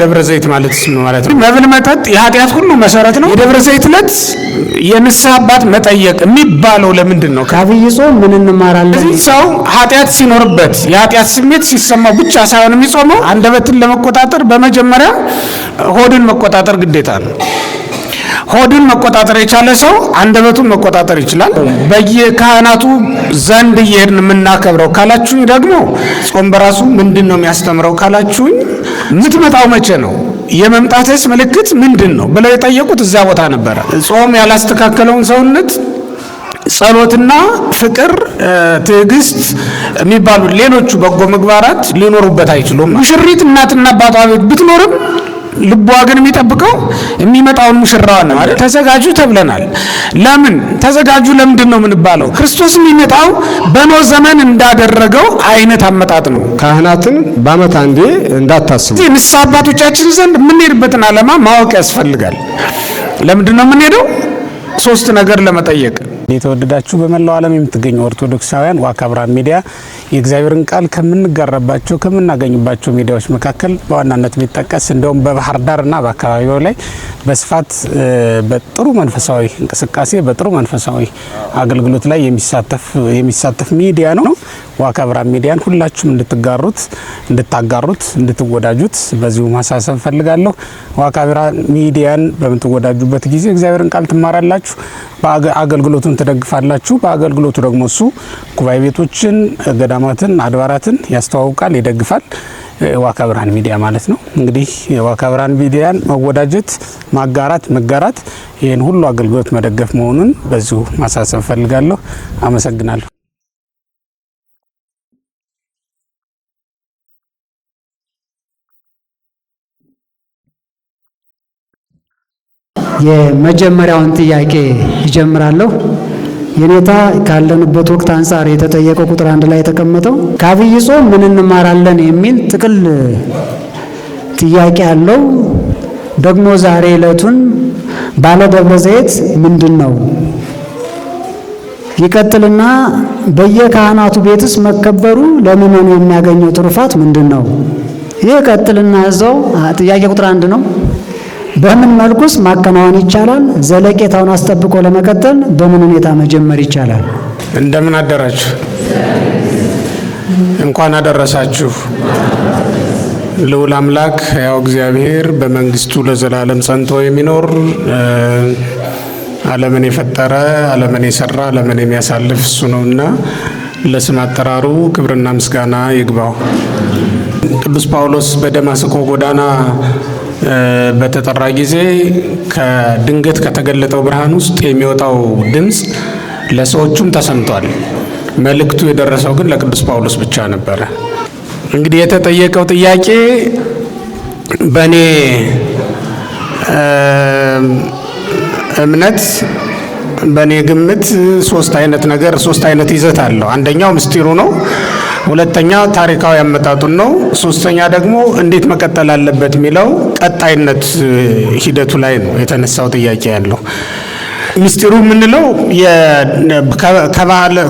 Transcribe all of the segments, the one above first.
ደብረ ዘይት ማለት ምን ማለት ነው? መብል መጠጥ የኃጢአት ሁሉ መሰረት ነው። የደብረ ዘይት ዕለት የንስሐ አባት መጠየቅ የሚባለው ለምንድን ነው? ከአብይ ጾም ምን እንማራለን? እዚህ ሰው ኃጢአት ሲኖርበት የኃጢአት ስሜት ሲሰማው ብቻ ሳይሆን የሚጾመው አንደበትን ለመቆጣጠር በመጀመሪያ ሆድን መቆጣጠር ግዴታ ነው። ሆድን መቆጣጠር የቻለ ሰው አንደበቱን መቆጣጠር ይችላል። በየካህናቱ ዘንድ እየሄድን የምናከብረው ካላችሁኝ ደግሞ ጾም በራሱ ምንድን ነው የሚያስተምረው ካላችሁኝ የምትመጣው መቼ ነው? የመምጣትስ ምልክት ምንድን ነው ብለው የጠየቁት እዚያ ቦታ ነበረ። ጾም ያላስተካከለውን ሰውነት ጸሎትና ፍቅር፣ ትዕግስት የሚባሉ ሌሎቹ በጎ ምግባራት ሊኖሩበት አይችሉም። ሙሽሪት እናትና አባቷ ቤት ብትኖርም ልቧ ግን የሚጠብቀው የሚመጣውን ሙሽራዋን ነው አይደል? ተዘጋጁ ተብለናል። ለምን ተዘጋጁ? ለምንድን ነው የምንባለው? ክርስቶስ የሚመጣው በኖህ ዘመን እንዳደረገው አይነት አመጣጥ ነው። ካህናትን በዓመት አንዴ እንዳታስቡ። ንስሐ አባቶቻችን ዘንድ የምንሄድበትን ዓላማ ማወቅ ያስፈልጋል። ለምንድን ነው የምንሄደው? ሶስት ነገር ለመጠየቅ። የተወደዳችሁ በመላው ዓለም የምትገኙ ኦርቶዶክሳውያን ዋካ ብርሃን ሚዲያ የእግዚአብሔርን ቃል ከምንጋራባቸው ከምናገኝባቸው ሚዲያዎች መካከል በዋናነት የሚጠቀስ እንደውም በባህር ዳርና በአካባቢው ላይ በስፋት በጥሩ መንፈሳዊ እንቅስቃሴ በጥሩ መንፈሳዊ አገልግሎት ላይ የሚሳተፍ ሚዲያ ነው። ዋካ ብርሃን ሚዲያን ሁላችሁም እንድታጋሩት እንድትወዳጁት በዚሁ ማሳሰብ ፈልጋለሁ። ዋካ ብርሃን ሚዲያን በምትወዳጁበት ጊዜ እግዚአብሔርን ቃል ትማራላችሁ፣ በአገልግሎቱን ትደግፋላችሁ። በአገልግሎቱ ደግሞ እሱ ጉባኤ ቤቶችን፣ ገዳማትን፣ አድባራትን ያስተዋውቃል፣ ይደግፋል። ዋካ ብርሃን ሚዲያ ማለት ነው። እንግዲህ ዋካ ብርሃን ሚዲያን መወዳጀት፣ ማጋራት፣ መጋራት ይህን ሁሉ አገልግሎት መደገፍ መሆኑን በዚሁ ማሳሰብ ፈልጋለሁ። አመሰግናለሁ። የመጀመሪያውን ጥያቄ ይጀምራለሁ። የኔታ ካለንበት ወቅት አንጻር የተጠየቀው ቁጥር 1 ላይ የተቀመጠው ከአብይ ጾም ምን እንማራለን የሚል ጥቅል ጥያቄ አለው። ደግሞ ዛሬ ዕለቱን ባለ ደብረ ዘይት ምንድን ነው? ይቀጥልና በየካህናቱ ቤትስ መከበሩ ለምእመኑ የሚያገኘው ትሩፋት ምንድን ነው? ይህ ቀጥልና እዛው ጥያቄ ቁጥር 1 ነው። በምን መልኩስ ማከናወን ይቻላል? ዘለቄታውን አስጠብቆ ለመቀጠል በምን ሁኔታ መጀመር ይቻላል? እንደምን አደራችሁ? እንኳን አደረሳችሁ። ልዑል አምላክ ያው እግዚአብሔር በመንግስቱ ለዘላለም ጸንቶ የሚኖር ዓለምን የፈጠረ ዓለምን የሰራ ዓለምን የሚያሳልፍ እሱ ነውና ለስም አጠራሩ ክብርና ምስጋና ይግባው። ቅዱስ ጳውሎስ በደማስቆ ጎዳና በተጠራ ጊዜ ከድንገት ከተገለጠው ብርሃን ውስጥ የሚወጣው ድምፅ ለሰዎቹም ተሰምቷል። መልእክቱ የደረሰው ግን ለቅዱስ ጳውሎስ ብቻ ነበረ። እንግዲህ የተጠየቀው ጥያቄ በእኔ እምነት በእኔ ግምት ሶስት አይነት ይዘት አለው። አንደኛው ምስጢሩ ነው። ሁለተኛ ታሪካዊ አመጣጡን ነው። ሶስተኛ ደግሞ እንዴት መቀጠል አለበት የሚለው ቀጣይነት ሂደቱ ላይ ነው የተነሳው ጥያቄ ያለው። ምስጢሩ የምንለው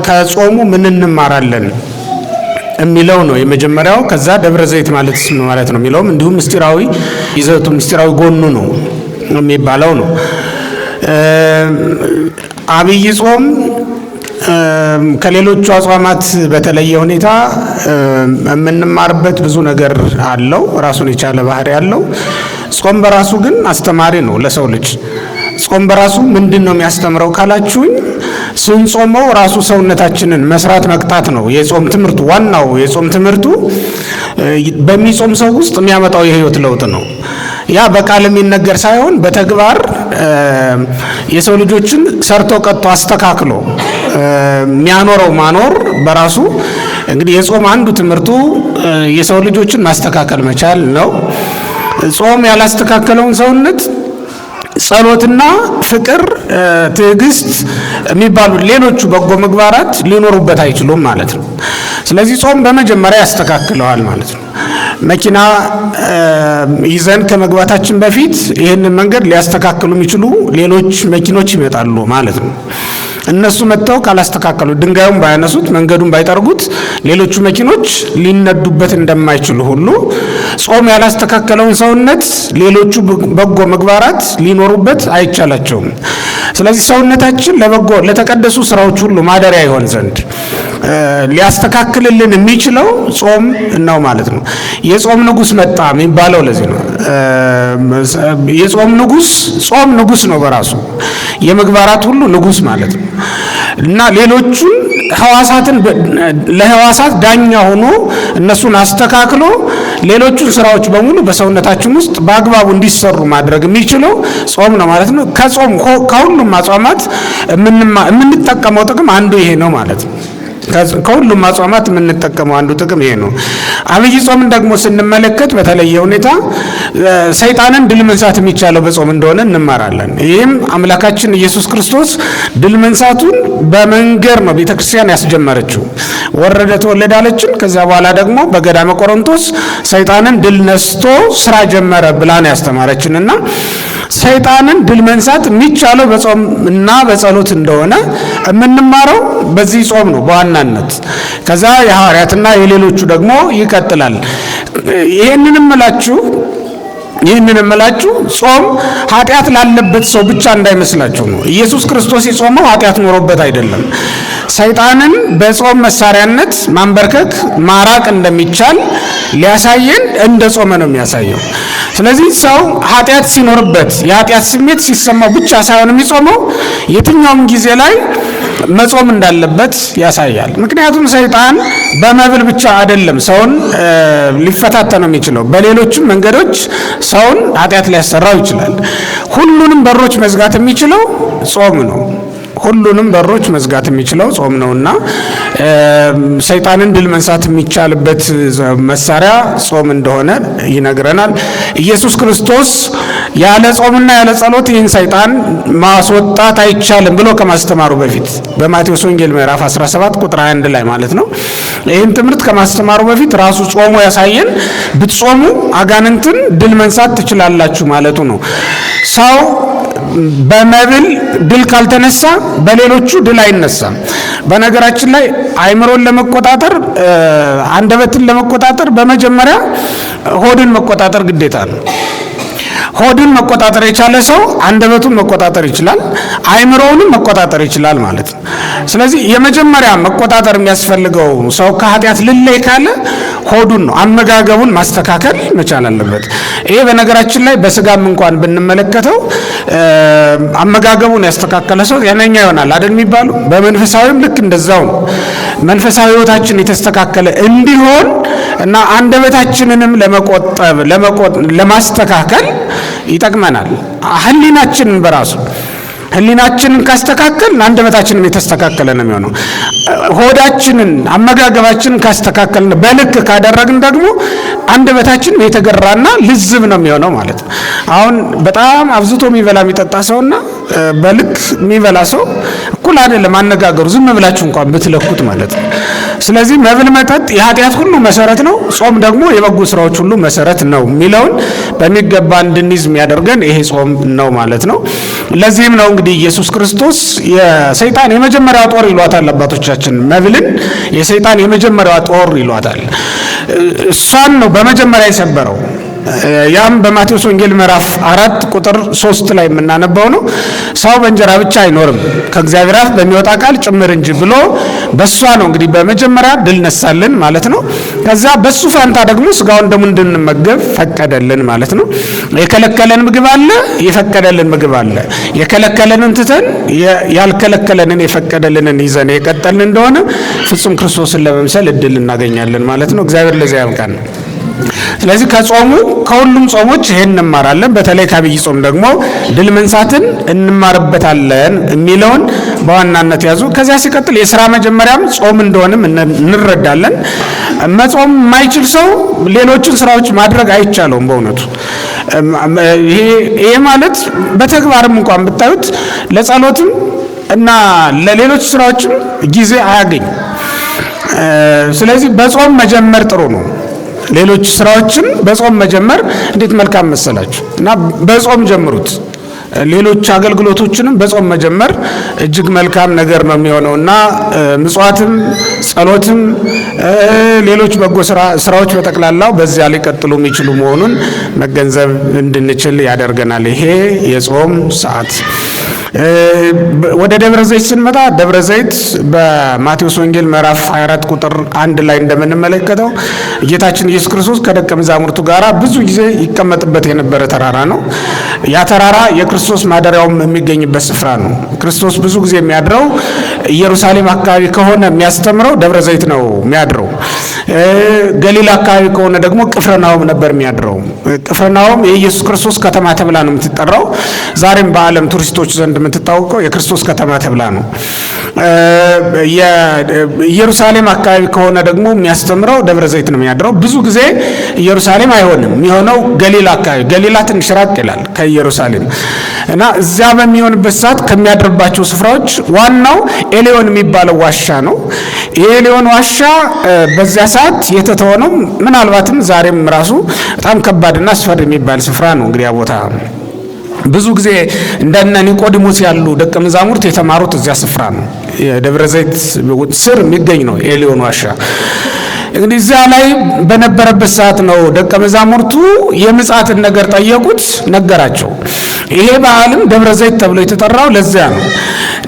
ከጾሙ ምን እንማራለን የሚለው ነው የመጀመሪያው። ከዛ ደብረ ዘይት ማለት ምን ማለት ነው የሚለውም እንዲሁም ምስጢራዊ ይዘቱ ምስጢራዊ ጎኑ ነው የሚባለው ነው። አብይ ጾም ከሌሎቹ አጽዋማት በተለየ ሁኔታ የምንማርበት ብዙ ነገር አለው። ራሱን የቻለ ባህሪ ያለው ጾም በራሱ ግን አስተማሪ ነው ለሰው ልጅ። ጾም በራሱ ምንድን ነው የሚያስተምረው ካላችሁኝ ስንጾመው ራሱ ሰውነታችንን መስራት መቅጣት ነው የጾም ትምህርቱ። ዋናው የጾም ትምህርቱ በሚጾም ሰው ውስጥ የሚያመጣው የህይወት ለውጥ ነው። ያ በቃል የሚነገር ሳይሆን በተግባር የሰው ልጆችን ሰርቶ ቀጥቶ አስተካክሎ የሚያኖረው ማኖር በራሱ እንግዲህ የጾም አንዱ ትምህርቱ የሰው ልጆችን ማስተካከል መቻል ነው። ጾም ያላስተካከለውን ሰውነት ጸሎትና ፍቅር፣ ትዕግስት የሚባሉ ሌሎቹ በጎ ምግባራት ሊኖሩበት አይችሉም ማለት ነው። ስለዚህ ጾም በመጀመሪያ ያስተካክለዋል ማለት ነው። መኪና ይዘን ከመግባታችን በፊት ይህንን መንገድ ሊያስተካክሉ የሚችሉ ሌሎች መኪኖች ይመጣሉ ማለት ነው። እነሱ መጥተው ካላስተካከሉ ድንጋዩን ባያነሱት መንገዱን ባይጠርጉት ሌሎቹ መኪኖች ሊነዱበት እንደማይችሉ ሁሉ ጾም ያላስተካከለውን ሰውነት ሌሎቹ በጎ ምግባራት ሊኖሩበት አይቻላቸውም። ስለዚህ ሰውነታችን ለበጎ ለተቀደሱ ስራዎች ሁሉ ማደሪያ ይሆን ዘንድ ሊያስተካክልልን የሚችለው ጾም ነው ማለት ነው። የጾም ንጉስ መጣ የሚባለው ለዚህ ነው። የጾም ንጉስ ጾም ንጉስ ነው በራሱ የምግባራት ሁሉ ንጉስ ማለት ነው እና ሌሎቹን ህዋሳትን ለህዋሳት ዳኛ ሆኖ እነሱን አስተካክሎ ሌሎቹን ስራዎች በሙሉ በሰውነታችን ውስጥ በአግባቡ እንዲሰሩ ማድረግ የሚችለው ጾም ነው ማለት ነው። ከጾም ከሁሉም አጽዋማት የምንጠቀመው ጥቅም አንዱ ይሄ ነው ማለት ነው። ከሁሉም አጽዋማት የምንጠቀመው አንዱ ጥቅም ይሄ ነው። አብይ ጾምን ደግሞ ስንመለከት በተለየ ሁኔታ ሰይጣንን ድል መንሳት የሚቻለው በጾም እንደሆነ እንማራለን። ይህም አምላካችን ኢየሱስ ክርስቶስ ድል መንሳቱን በመንገር ነው ቤተክርስቲያን ያስጀመረችው። ወረደ ተወለደ አለችን። ከዚያ በኋላ ደግሞ በገዳመ ቆሮንቶስ ሰይጣንን ድል ነስቶ ስራ ጀመረ ብላ ነው ያስተማረችንና ሰይጣንን ድል መንሳት የሚቻለው በጾም እና በጸሎት እንደሆነ የምንማረው በዚህ ጾም ነው በዋናነት። ከዛ የሐዋርያትና የሌሎቹ ደግሞ ይቀጥላል። ይህንን እምላችሁ ጾም ኃጢአት ላለበት ሰው ብቻ እንዳይመስላችሁ ነው። ኢየሱስ ክርስቶስ የጾመው ኃጢአት ኖሮበት አይደለም። ሰይጣንን በጾም መሳሪያነት ማንበርከክ ማራቅ እንደሚቻል ሊያሳየን እንደ ጾመ ነው የሚያሳየው። ስለዚህ ሰው ኃጢአት ሲኖርበት የኃጢአት ስሜት ሲሰማው ብቻ ሳይሆን የሚጾመው የትኛውም ጊዜ ላይ መጾም እንዳለበት ያሳያል። ምክንያቱም ሰይጣን በመብል ብቻ አይደለም ሰውን ሊፈታተነው የሚችለው፣ በሌሎችም መንገዶች ሰውን ኃጢአት ሊያሰራው ይችላል። ሁሉንም በሮች መዝጋት የሚችለው ጾም ነው። ሁሉንም በሮች መዝጋት የሚችለው ጾም ነውና ሰይጣንን ድል መንሳት የሚቻልበት መሳሪያ ጾም እንደሆነ ይነግረናል። ኢየሱስ ክርስቶስ ያለ ጾምና ያለ ጸሎት ይህን ሰይጣን ማስወጣት አይቻልም ብሎ ከማስተማሩ በፊት በማቴዎስ ወንጌል ምዕራፍ 17 ቁጥር 21 ላይ ማለት ነው። ይህን ትምህርት ከማስተማሩ በፊት ራሱ ጾሙ ያሳየን ብትጾሙ አጋንንትን ድል መንሳት ትችላላችሁ ማለቱ ነው። ሰው በመብል ድል ካልተነሳ በሌሎቹ ድል አይነሳም። በነገራችን ላይ አእምሮን ለመቆጣጠር አንደበትን ለመቆጣጠር በመጀመሪያ ሆድን መቆጣጠር ግዴታ ነው። ሆድን መቆጣጠር የቻለ ሰው አንደበቱን መቆጣጠር ይችላል፣ አእምሮውንም መቆጣጠር ይችላል ማለት ነው። ስለዚህ የመጀመሪያ መቆጣጠር የሚያስፈልገው ሰው ከኃጢአት ልለይ ካለ ሆዱን ነው። አመጋገቡን ማስተካከል መቻል አለበት። ይሄ በነገራችን ላይ በስጋም እንኳን ብንመለከተው አመጋገቡን ያስተካከለ ሰው ጤነኛ ይሆናል አይደል የሚባሉ። በመንፈሳዊም ልክ እንደዛው ነው። መንፈሳዊ ሕይወታችን የተስተካከለ እንዲሆን እና አንደበታችንንም ለማስተካከል ይጠቅመናል። ህሊናችንን በራሱ ህሊናችንን ካስተካከልን አንደበታችንም የተስተካከለ ነው የሚሆነው። ሆዳችንን አመጋገባችንን ካስተካከልን በልክ ካደረግን ደግሞ አንደበታችን የተገራና ልዝብ ነው የሚሆነው ማለት ነው። አሁን በጣም አብዝቶ የሚበላ የሚጠጣ ሰውና በልክ የሚበላ ሰው እኩል አይደለም አነጋገሩ፣ ዝም ብላችሁ እንኳን ብትለኩት ማለት ነው። ስለዚህ መብል መጠጥ የኃጢአት ሁሉ መሰረት ነው፣ ጾም ደግሞ የበጎ ስራዎች ሁሉ መሰረት ነው የሚለውን በሚገባ እንድንይዝ የሚያደርገን ይሄ ጾም ነው ማለት ነው። ለዚህም ነው እንግዲህ ኢየሱስ ክርስቶስ የሰይጣን የመጀመሪያው ጦር ይሏታል አባቶቻችን። መብልን የሰይጣን የመጀመሪያው ጦር ይሏታል። እሷን ነው በመጀመሪያ የሰበረው። ያም በማቴዎስ ወንጌል ምዕራፍ 4 ቁጥር 3 ላይ የምናነባው ነው። ሰው በእንጀራ ብቻ አይኖርም ከእግዚአብሔር አፍ በሚወጣ ቃል ጭምር እንጂ ብሎ በሷ ነው እንግዲህ በመጀመሪያ ድል ነሳልን ማለት ነው። ከዛ በሱ ፋንታ ደግሞ ስጋውን ደሙን እንድንመገብ ፈቀደልን ማለት ነው። የከለከለን ምግብ አለ፣ የፈቀደልን ምግብ አለ። የከለከለንን ትተን ያልከለከለንን የፈቀደልንን ይዘን የቀጠልን እንደሆነ ፍጹም ክርስቶስን ለመምሰል እድል እናገኛለን ማለት ነው። እግዚአብሔር ለዚያ ያብቃን። ስለዚህ ከጾሙ ከሁሉም ጾሞች ይሄን እንማራለን። በተለይ ከአብይ ጾም ደግሞ ድል መንሳትን እንማርበታለን የሚለውን በዋናነት ያዙ። ከዚያ ሲቀጥል የሥራ መጀመሪያም ጾም እንደሆነም እንረዳለን። መጾም የማይችል ሰው ሌሎችን ስራዎች ማድረግ አይቻለውም በእውነቱ። ይሄ ማለት በተግባርም እንኳን ብታዩት ለጸሎትም እና ለሌሎች ስራዎችም ጊዜ አያገኝ። ስለዚህ በጾም መጀመር ጥሩ ነው። ሌሎች ስራዎችን በጾም መጀመር እንዴት መልካም መሰላችሁ። እና በጾም ጀምሩት። ሌሎች አገልግሎቶችንም በጾም መጀመር እጅግ መልካም ነገር ነው የሚሆነውና ምጽዋትም ጸሎትም ሌሎች በጎ ስራዎች በጠቅላላው በዚያ ሊቀጥሉ የሚችሉ መሆኑን መገንዘብ እንድንችል ያደርገናል ይሄ የጾም ሰዓት። ወደ ደብረ ዘይት ስንመጣ ደብረ ዘይት በማቴዎስ ወንጌል ምዕራፍ 24 ቁጥር 1 ላይ እንደምንመለከተው ጌታችን ኢየሱስ ክርስቶስ ከደቀ መዛሙርቱ ጋር ብዙ ጊዜ ይቀመጥበት የነበረ ተራራ ነው። ያ ተራራ የክርስቶስ ማደሪያውም የሚገኝበት ስፍራ ነው። ክርስቶስ ብዙ ጊዜ የሚያድረው ኢየሩሳሌም አካባቢ ከሆነ የሚያስተምረው ደብረ ዘይት ነው የሚያድረው። ገሊላ አካባቢ ከሆነ ደግሞ ቅፍርናሆም ነበር የሚያድረው። ቅፍርናሆም የኢየሱስ ክርስቶስ ከተማ ተብላ ነው የምትጠራው። ዛሬም በዓለም ቱሪስቶች ዘንድ የምትታወቀው የክርስቶስ ከተማ ተብላ ነው። ኢየሩሳሌም አካባቢ ከሆነ ደግሞ የሚያስተምረው ደብረ ዘይት ነው የሚያድረው። ብዙ ጊዜ ኢየሩሳሌም አይሆንም የሚሆነው ገሊላ አካባቢ። ገሊላ ትንሽ ራቅ ይላል ከኢየሩሳሌም እና እዚያ በሚሆንበት ሰዓት ከሚያድርባቸው ስፍራዎች ዋናው ኤሊዮን የሚባለው ዋሻ ነው። የኤሊዮን ዋሻ በዚያ ሰዓት የተተወ ነው። ምናልባትም ዛሬም ራሱ በጣም ከባድና አስፈሪ የሚባል ስፍራ ነው። እንግዲህ ያ ቦታ ብዙ ጊዜ እንደነ ኒቆዲሞስ ያሉ ደቀ መዛሙርት የተማሩት እዚያ ስፍራ ነው። የደብረ ዘይት ስር የሚገኝ ነው ኤሊዮን ዋሻ። እንግዲህ እዚያ ላይ በነበረበት ሰዓት ነው ደቀ መዛሙርቱ የምጽአትን ነገር ጠየቁት፣ ነገራቸው። ይሄ በዓልም ደብረ ዘይት ተብሎ የተጠራው ለዚያ ነው።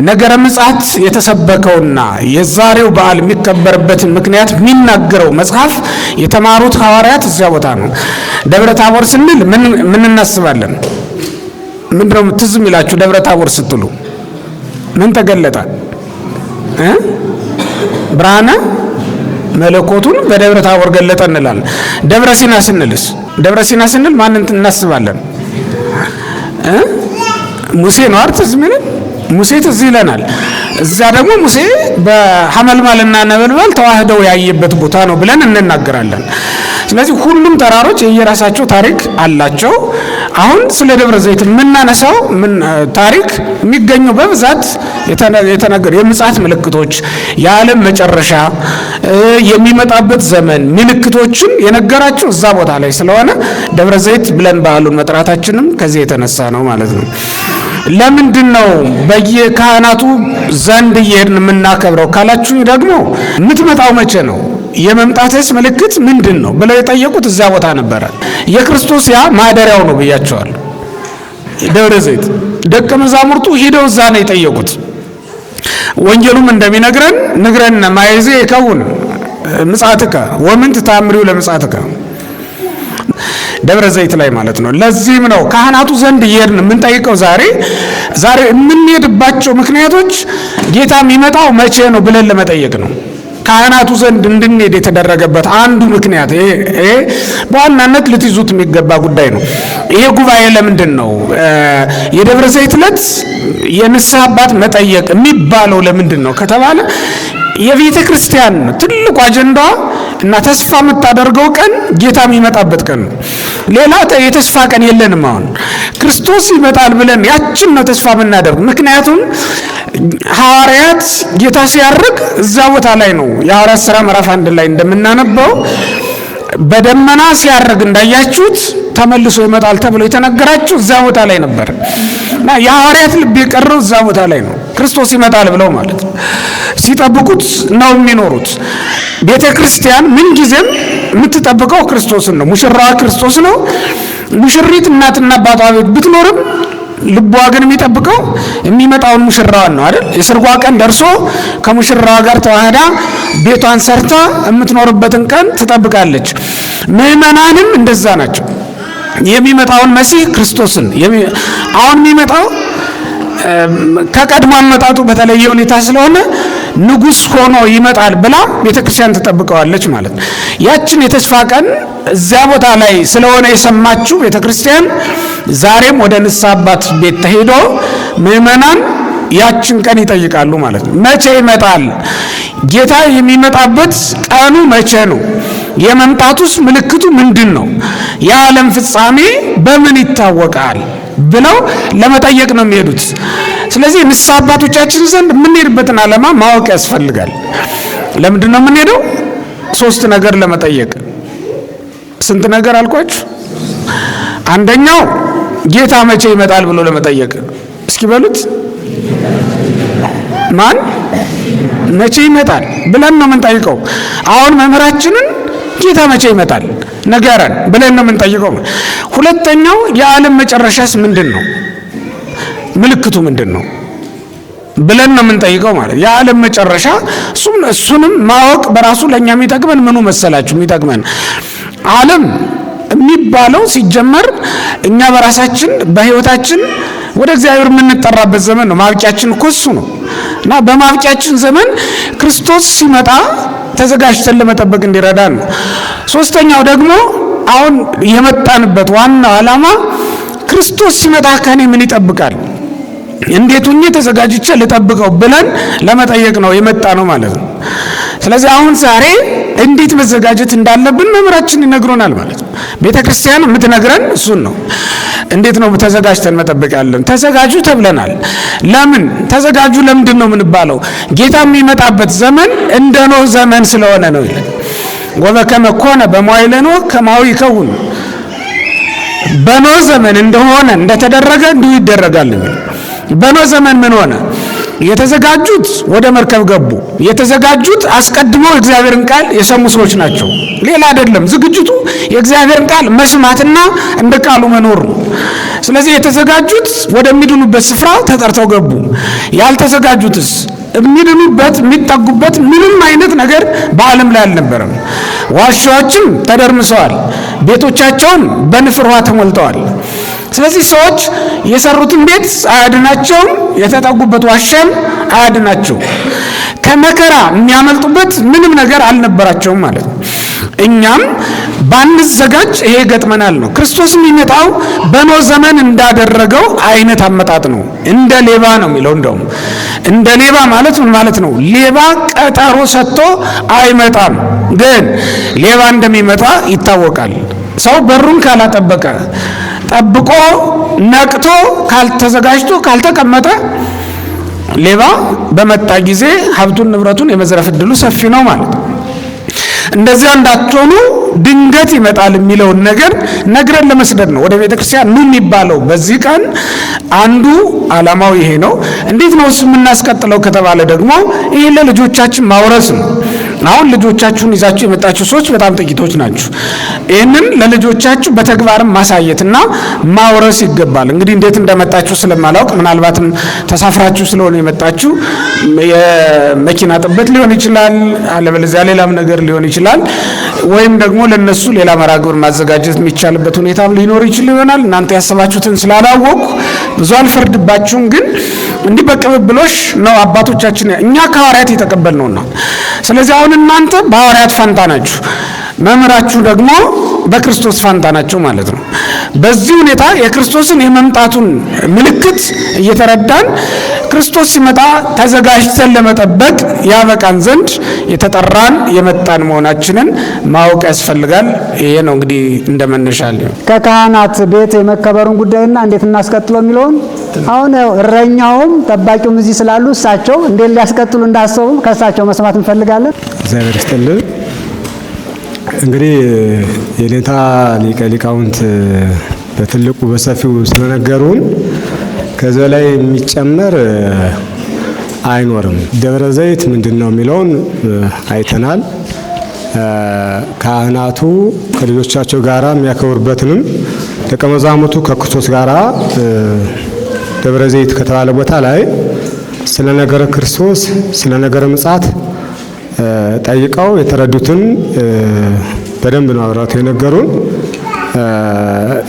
ነገረ ምጽአት የተሰበከውና የዛሬው በዓል የሚከበርበትን ምክንያት የሚናገረው መጽሐፍ የተማሩት ሐዋርያት እዚያ ቦታ ነው። ደብረ ታቦር ስንል ምን እናስባለን? ምንድነው ትዝ የሚላችሁ? ደብረ ታቦር ስትሉ ምን ተገለጠ? ብርሃነ መለኮቱን በደብረ ታቦር ገለጠ እንላለን። ደብረ ሲና ስንልስ? ደብረ ሲና ስንል ማንን እናስባለን? ሙሴ ነው አይደል? ትዝ የሚለን ሙሴ ትዝ ይለናል። እዛ ደግሞ ሙሴ በሐመልማልና ነበልባል ተዋህደው ያየበት ቦታ ነው ብለን እንናገራለን። ስለዚህ ሁሉም ተራሮች የየራሳቸው ታሪክ አላቸው። አሁን ስለ ደብረ ዘይት የምናነሳው ታሪክ የሚገኘው በብዛት የተነገሩ የምጽአት ምልክቶች፣ የዓለም መጨረሻ፣ የሚመጣበት ዘመን ምልክቶችን የነገራቸው እዛ ቦታ ላይ ስለሆነ ደብረ ዘይት ብለን በዓሉን መጥራታችንም ከዚህ የተነሳ ነው ማለት ነው። ለምንድን ነው በየካህናቱ ዘንድ እየሄድን የምናከብረው ካላችሁ ደግሞ የምትመጣው መቼ ነው? የመምጣትስ ምልክት ምንድን ነው ብለው የጠየቁት እዚያ ቦታ ነበረ። የክርስቶስ ያ ማደሪያው ነው ብያቸዋል። ደብረ ዘይት ደቀ መዛሙርቱ ሂደው እዛ ነው የጠየቁት። ወንጌሉም እንደሚነግረን ንግረን ማይዜ ይከውን ምጽአትከ ወምንት ታምሪው ለምጽአትከ ደብረ ዘይት ላይ ማለት ነው። ለዚህም ነው ካህናቱ ዘንድ እየሄድን የምንጠይቀው። ዛሬ የምንሄድባቸው ምክንያቶች ጌታ የሚመጣው መቼ ነው ብለን ለመጠየቅ ነው። ካህናቱ ዘንድ እንድንሄድ የተደረገበት አንዱ ምክንያት ይሄ በዋናነት ልትይዙት የሚገባ ጉዳይ ነው። ይሄ ጉባኤ ለምንድን ነው የደብረ ዘይት ዕለት የንስሐ አባት መጠየቅ የሚባለው ለምንድን ነው ከተባለ የቤተ ክርስቲያን ትልቁ አጀንዳዋ እና ተስፋ የምታደርገው ቀን ጌታ የሚመጣበት ቀን ነው። ሌላ የተስፋ ቀን የለንም። አሁን ክርስቶስ ይመጣል ብለን ያችን ነው ተስፋ የምናደርግ። ምክንያቱም ሐዋርያት ጌታ ሲያርግ እዛ ቦታ ላይ ነው። የሐዋርያት ሥራ ምዕራፍ 1 ላይ እንደምናነበው በደመና ሲያርግ እንዳያችሁት ተመልሶ ይመጣል ተብሎ የተነገራችሁ እዛ ቦታ ላይ ነበር እና የሐዋርያት ልብ የቀረው እዛ ቦታ ላይ ነው። ክርስቶስ ይመጣል ብለው ማለት ነው ሲጠብቁት ነው የሚኖሩት። ቤተ ክርስቲያን ምን ጊዜም የምትጠብቀው ክርስቶስን ነው። ሙሽራዋ ክርስቶስ ነው። ሙሽሪት እናትና አባቷ ቤት ብትኖርም ልቧ ግን የሚጠብቀው የሚመጣውን ሙሽራዋን ነው አይደል? የሰርጓ ቀን ደርሶ ከሙሽራዋ ጋር ተዋህዳ ቤቷን ሰርታ የምትኖርበትን ቀን ትጠብቃለች። ምዕመናንም እንደዛ ናቸው። የሚመጣውን መሲህ ክርስቶስን አሁን የሚመጣው ከቀድሞ አመጣጡ በተለየ ሁኔታ ስለሆነ ንጉሥ ሆኖ ይመጣል ብላ ቤተክርስቲያን ትጠብቀዋለች ማለት ነው። ያችን የተስፋ ቀን እዚያ ቦታ ላይ ስለሆነ የሰማችው ቤተክርስቲያን ዛሬም ወደ ንስሐ አባት ቤት ተሄዶ ምዕመናን ያችን ቀን ይጠይቃሉ ማለት ነው። መቼ ይመጣል? ጌታ የሚመጣበት ቀኑ መቼ ነው? የመምጣቱስ ምልክቱ ምንድን ነው? የዓለም ፍጻሜ በምን ይታወቃል ብለው ለመጠየቅ ነው የሚሄዱት። ስለዚህ ንስሐ አባቶቻችን ዘንድ የምንሄድበትን ዓላማ ማወቅ ያስፈልጋል። ለምንድን ነው የምንሄደው? 3 ነገር ለመጠየቅ። ስንት ነገር አልኳችሁ? አንደኛው ጌታ መቼ ይመጣል ብሎ ለመጠየቅ እስኪ በሉት። ማን መቼ ይመጣል ብለን ነው የምንጠይቀው። አሁን መምህራችንን ጌታ መቼ ይመጣል ንገረን ብለን ነው የምንጠይቀው። ሁለተኛው የዓለም መጨረሻስ ምንድን ነው? ምልክቱ ምንድን ነው ብለን ነው የምንጠይቀው ማለት የዓለም መጨረሻ እሱንም ማወቅ በራሱ ለኛ የሚጠቅመን ምኑ መሰላችሁ? የሚጠቅመን ዓለም የሚባለው ሲጀመር እኛ በራሳችን በህይወታችን ወደ እግዚአብሔር የምንጠራበት ዘመን ነው። ማብቂያችን እኮ እሱ ነው እና በማብቂያችን ዘመን ክርስቶስ ሲመጣ ተዘጋጅተን ለመጠበቅ እንዲረዳን ነው። ሶስተኛው ደግሞ አሁን የመጣንበት ዋናው ዓላማ ክርስቶስ ሲመጣ ከኔ ምን ይጠብቃል፣ እንዴት ሆኜ ተዘጋጅቼ ልጠብቀው ብለን ለመጠየቅ ነው የመጣ ነው ማለት ነው። ስለዚህ አሁን ዛሬ እንዴት መዘጋጀት እንዳለብን መምህራችን ይነግሮናል ማለት ነው። ቤተ ክርስቲያን የምትነግረን እሱን ነው። እንዴት ነው ተዘጋጅተን መጠበቅ ያለን? ተዘጋጁ ተብለናል። ለምን ተዘጋጁ? ለምንድን ነው የምንባለው? ጌታ የሚመጣበት ዘመን እንደ ኖህ ዘመን ስለሆነ ነው ይላል። ወበከመ ኮነ በመዋዕለ ኖህ ከማሁ ይከውን፣ በኖህ ዘመን እንደሆነ እንደተደረገ እንዲሁ ይደረጋል። በኖህ ዘመን ምን ሆነ? የተዘጋጁት ወደ መርከብ ገቡ። የተዘጋጁት አስቀድመው እግዚአብሔርን ቃል የሰሙ ሰዎች ናቸው። ሌላ አይደለም። ዝግጅቱ የእግዚአብሔርን ቃል መስማትና እንደ ቃሉ መኖር ነው። ስለዚህ የተዘጋጁት ወደሚድኑበት ስፍራ ተጠርተው ገቡ። ያልተዘጋጁትስ የሚድኑበት የሚጠጉበት ምንም አይነት ነገር በዓለም ላይ አልነበረም። ዋሻዎችም ተደርምሰዋል፣ ቤቶቻቸውን በንፍር ውሃ ተሞልተዋል። ስለዚህ ሰዎች የሰሩትን ቤት አያድናቸውም፣ የተጠጉበት ዋሻም አያድናቸውም። ከመከራ የሚያመልጡበት ምንም ነገር አልነበራቸውም ማለት ነው። እኛም ባንዘጋጅ ይሄ ገጥመናል ነው። ክርስቶስ የሚመጣው በኖህ ዘመን እንዳደረገው አይነት አመጣጥ ነው። እንደ ሌባ ነው የሚለው። እንደውም እንደ ሌባ ማለት ምን ማለት ነው? ሌባ ቀጠሮ ሰጥቶ አይመጣም፣ ግን ሌባ እንደሚመጣ ይታወቃል። ሰው በሩን ካላጠበቀ ጠብቆ ነቅቶ ካልተዘጋጅቶ ካልተቀመጠ ሌባ በመጣ ጊዜ ሀብቱን ንብረቱን የመዝረፍ ዕድሉ ሰፊ ነው ማለት ነው። እንደዚያ እንዳትሆኑ ድንገት ይመጣል የሚለውን ነገር ነግረን ለመስደድ ነው ወደ ቤተ ክርስቲያን ኑ የሚባለው። በዚህ ቀን አንዱ ዓላማው ይሄ ነው። እንዴት ነው እሱ የምናስቀጥለው ከተባለ ደግሞ ይሄ ለልጆቻችን ማውረስ ነው። አሁን ልጆቻችሁን ይዛችሁ የመጣችሁ ሰዎች በጣም ጥቂቶች ናችሁ። ይህንን ለልጆቻችሁ በተግባርም ማሳየትና ማውረስ ይገባል። እንግዲህ እንዴት እንደመጣችሁ ስለማላውቅ ምናልባትም ተሳፍራችሁ ስለሆነ የመጣችሁ የመኪና ጥበት ሊሆን ይችላል፣ አለበለዚያ ሌላም ነገር ሊሆን ይችላል። ወይም ደግሞ ለነሱ ሌላ መርሃ ግብር ማዘጋጀት የሚቻልበት ሁኔታም ሊኖር ይችል ይሆናል። እናንተ ያሰባችሁትን ስላላወቁ ብዙ አልፈርድባችሁም። ግን እንዲህ በቅብብሎሽ ነው አባቶቻችን እኛ ከሐዋርያት የተቀበልነውና ስለዚህ አሁን እናንተ በሐዋርያት ፋንታ ናችሁ፣ መምህራችሁ ደግሞ በክርስቶስ ፋንታ ናቸው ማለት ነው። በዚህ ሁኔታ የክርስቶስን የመምጣቱን ምልክት እየተረዳን ክርስቶስ ሲመጣ ተዘጋጅተን ለመጠበቅ ያበቃን ዘንድ የተጠራን የመጣን መሆናችንን ማወቅ ያስፈልጋል። ይሄ ነው እንግዲህ እንደመነሻል ከካህናት ቤት የመከበሩን ጉዳይና እንዴት እናስቀጥለው የሚለውን አሁን እረኛውም ጠባቂውም እዚህ ስላሉ እሳቸው እንዴት ሊያስቀጥሉ እንዳሰቡ ከእሳቸው መስማት እንፈልጋለን። እግዚአብሔር ይስጥልን። እንግዲህ የኔታ ሊቀ ሊቃውንት በትልቁ በሰፊው ስለነገሩን ከዚህ ላይ የሚጨመር አይኖርም። ደብረ ዘይት ምንድነው የሚለውን አይተናል። ካህናቱ ከልጆቻቸው ጋራ የሚያከብሩበትንም ደቀ መዛሙርቱ ከክርስቶስ ጋራ ደብረ ዘይት ከተባለ ቦታ ላይ ስለ ነገረ ክርስቶስ ስለ ነገረ ምጽአት ጠይቀው የተረዱትን በደንብ ነው አብራርተው የነገሩን።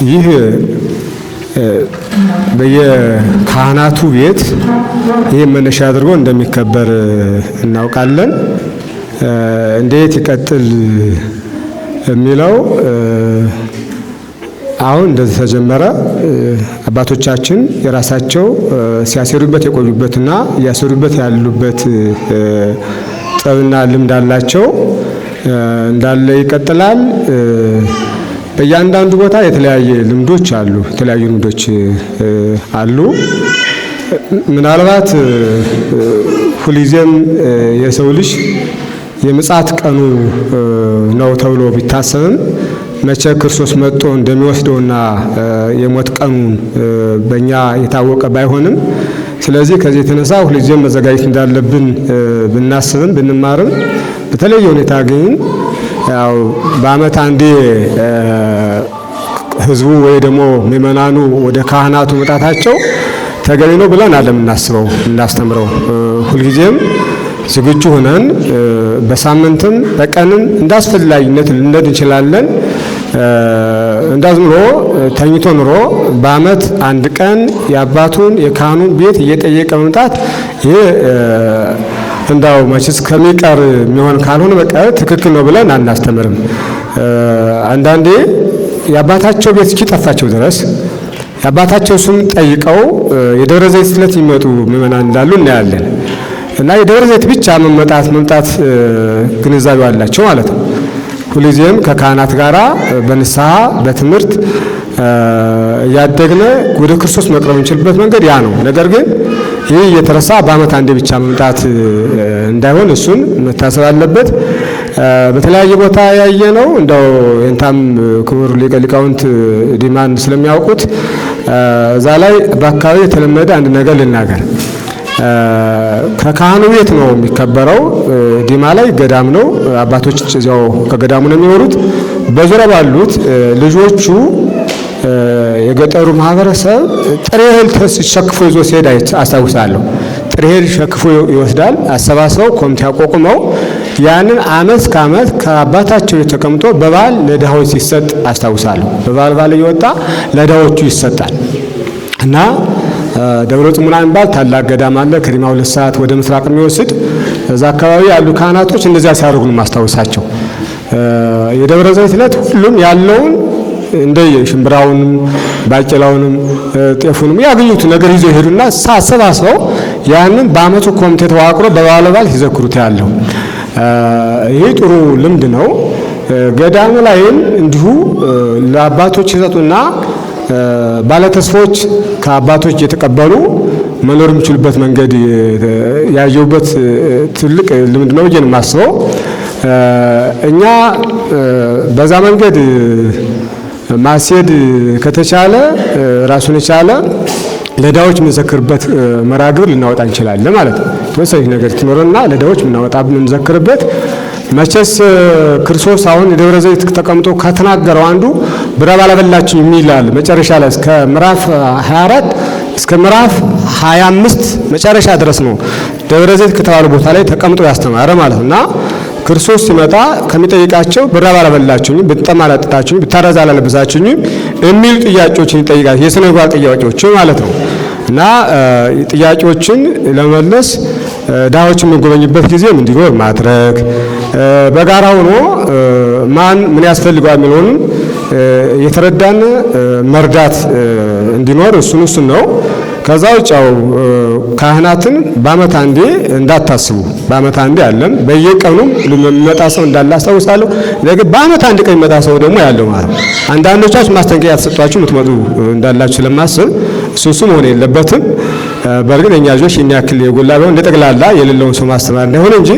ይህ በየካህናቱ ቤት ይህ መነሻ አድርጎ እንደሚከበር እናውቃለን። እንዴት ይቀጥል የሚለው አሁን እንደዚህ ተጀመረ። አባቶቻችን የራሳቸው ሲያሰሩበት የቆዩበትና እያሰሩበት ያሉበት ጥበብና ልምድ አላቸው። እንዳለ ይቀጥላል። በእያንዳንዱ ቦታ የተለያየ ልምዶች አሉ፣ የተለያዩ ልምዶች አሉ። ምናልባት ሁልጊዜም የሰው ልጅ የምጽአት ቀኑ ነው ተብሎ ቢታሰብም መቼ ክርስቶስ መጥቶ እንደሚወስደውና የሞት ቀኑን በእኛ የታወቀ ባይሆንም ስለዚህ ከዚህ የተነሳ ሁልጊዜም መዘጋጀት እንዳለብን ብናስብም ብንማርም በተለየ ሁኔታ ግን ያው በዓመት አንዴ ህዝቡ ወይ ደግሞ ምእመናኑ ወደ ካህናቱ መጣታቸው ተገቢ ነው ብለን እናስበው እናስተምረው። ሁልጊዜም ዝግጁ ሆነን በሳምንትም በቀንም እንዳስፈላጊነት ልንሄድ እንችላለን። እንዳዝምሮ ተኝቶ ኑሮ በዓመት አንድ ቀን የአባቱን የካህኑን ቤት እየጠየቀ መምጣት ይሄ እንዳው መቼስ ከሚቀር የሚሆን ካልሆነ በቀር ትክክል ነው ብለን አናስተምርም። አንዳንዴ የአባታቸው ቤት እስኪጠፋቸው ድረስ የአባታቸው ስም ጠይቀው የደብረ ዘይት ዕለት የሚመጡ ምእመናን እንዳሉ እናያለን። እና የደብረ ዘይት ብቻ መምጣት ግንዛቤው አላቸው ማለት ነው። ሁልጊዜም ከካህናት ጋራ በንስሐ በትምህርት ያደግነ ወደ ክርስቶስ መቅረብ እንችልበት መንገድ ያ ነው። ነገር ግን ይህ እየተረሳ በዓመት አንዴ ብቻ መምጣት እንዳይሆን እሱን መታሰብ አለበት። በተለያየ ቦታ ያየ ነው። እንደው የንታም ክቡር ሊቀ ሊቃውንት ዲማን ስለሚያውቁት እዛ ላይ በአካባቢ የተለመደ አንድ ነገር ልናገር። ከካህኑ ቤት ነው የሚከበረው። ዲማ ላይ ገዳም ነው። አባቶች እዚያው ከገዳሙ ነው የሚኖሩት። በዙሪያ ባሉት ልጆቹ የገጠሩ ማህበረሰብ ጥሬ እህል ሸክፎ ይዞ ሲሄድ አስታውሳለሁ። ጥሬ እህል ሸክፎ ይወስዳል። አሰባስበው ኮሚቴ አቋቁመው ያንን ዓመት ከዓመት ከአባታቸው ተቀምጦ በበዓል ለድሃዎች ሲሰጥ አስታውሳለሁ። በበዓል እየወጣ ለድሃዎቹ ይሰጣል እና ደብረ ጽሙና የሚባል ታላቅ ገዳም አለ። ከዲማ 2 ሰዓት ወደ ምስራቅ የሚወስድ እዛ አካባቢ ያሉ ካህናቶች እንደዚያ ሲያደርጉ ነው ማስታወሳቸው። የደብረ ዘይት ዕለት ሁሉም ያለውን እንደ ሽምብራውንም ባቄላውንም ጤፉንም ያገኙት ነገር ይዘው ይሄዱና አሰባስበው ያንን በዓመቱ ኮሚቴ ተዋቅሮ በበዓል ሲዘክሩት ያለው ይሄ ጥሩ ልምድ ነው። ገዳሙ ላይም እንዲሁ ለአባቶች ይሰጡና ባለተስፎች ከአባቶች የተቀበሉ መኖር የሚችሉበት መንገድ ያየውበት ትልቅ ልምድ ነው ብዬ ነው የማስበው። እኛ በዛ መንገድ ማስሄድ ከተቻለ ራሱን የቻለ ለዳዎች የምንዘክርበት መራግብር ልናወጣ እንችላለን ማለት ነው። ተወሰነ ነገር ትኖርና ለዳዎች የምንዘክርበት መቼስ ክርስቶስ አሁን የደብረ ዘይት ተቀምጦ ከተናገረው አንዱ ብራብ አላበላችሁም የሚላል መጨረሻ ላይ እስከ ምዕራፍ 24 እስከ ምዕራፍ 25 መጨረሻ ድረስ ነው ደብረ ዘይት ከተባለ ቦታ ላይ ተቀምጦ ያስተማረ ማለት ነውና ክርስቶስ ሲመጣ ከሚጠይቃቸው ብራብ አላበላችሁም፣ ብትጠማ አላጠጣችሁም፣ ብታረዝ አላለበሳችሁም የሚሉ ጥያቄዎችን ይጠይቃል። የሥነ ምግባር ጥያቄዎች ማለት ነው እና ጥያቄዎችን ለመመለስ ዳዎችን የምንጎበኝበት ጊዜም እንዲኖር ማድረግ በጋራ ሆኖ ማን ምን ያስፈልገዋል የሚለውን የተረዳን መርዳት እንዲኖር እሱን ነው። ከዛ ውጭ ካህናትን በዓመት አንዴ እንዳታስቡ። በዓመት አንዴ አለም በየቀኑም የሚመጣ ሰው እንዳለ አስታውሳለሁ። ነገር በዓመት አንድ ቀን የሚመጣ ሰው ደግሞ ያለው ማለት አንዳንዶቻችሁ ማስጠንቀቂያ ተሰጥቷችሁ የምትመጡ እንዳላችሁ ስለማስብ እሱ መሆን የለበትም። በእርግጥ እኛ ልጆች የሚያክል የጎላ ቢሆን እንደጠቅላላ የሌለውን ሰው ማስተማር እንዳይሆን እንጂ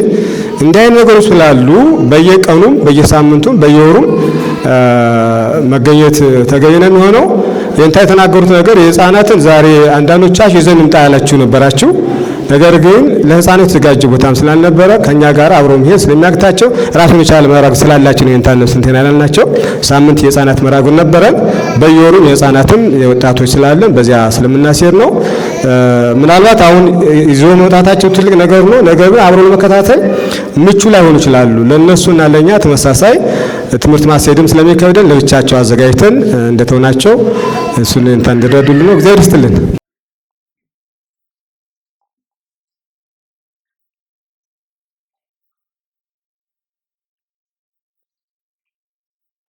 እንዲህ አይነት ነገሮች ስላሉ በየቀኑም በየሳምንቱም በየወሩም መገኘት ተገቢ ነው የሚሆነው። የእንታ የተናገሩት ነገር የሕፃናትን ዛሬ አንዳንዶቻችሁ ይዘን እንጣ ያላችሁ ነበራችሁ። ነገር ግን ለሕፃናት የተዘጋጀ ቦታም ስላልነበረ ከኛ ጋር አብሮ መሄድ ስለሚያግታቸው ራሱን የቻለ መራግ ስላላችሁ ነው የእንታ ነፍስ እንትን ያላልናቸው። ሳምንት የሕፃናት መራጉን ነበረን። በየወሩም የሕፃናትም የወጣቶች ስላለን በዚያ ስለምናሴር ነው። ምናልባት አሁን ይዞ መውጣታቸው ትልቅ ነገር ነው። ነገር ግን አብሮ ለመከታተል ምቹ ላይሆኑ ይችላሉ። ለነሱና ለኛ ተመሳሳይ ትምህርት ማስሄድም ስለሚከብደን ለብቻቸው አዘጋጅተን እንደተውናቸው እሱን እንትን እንዲረዱልን ነው። እግዚአብሔር ይስጥልን።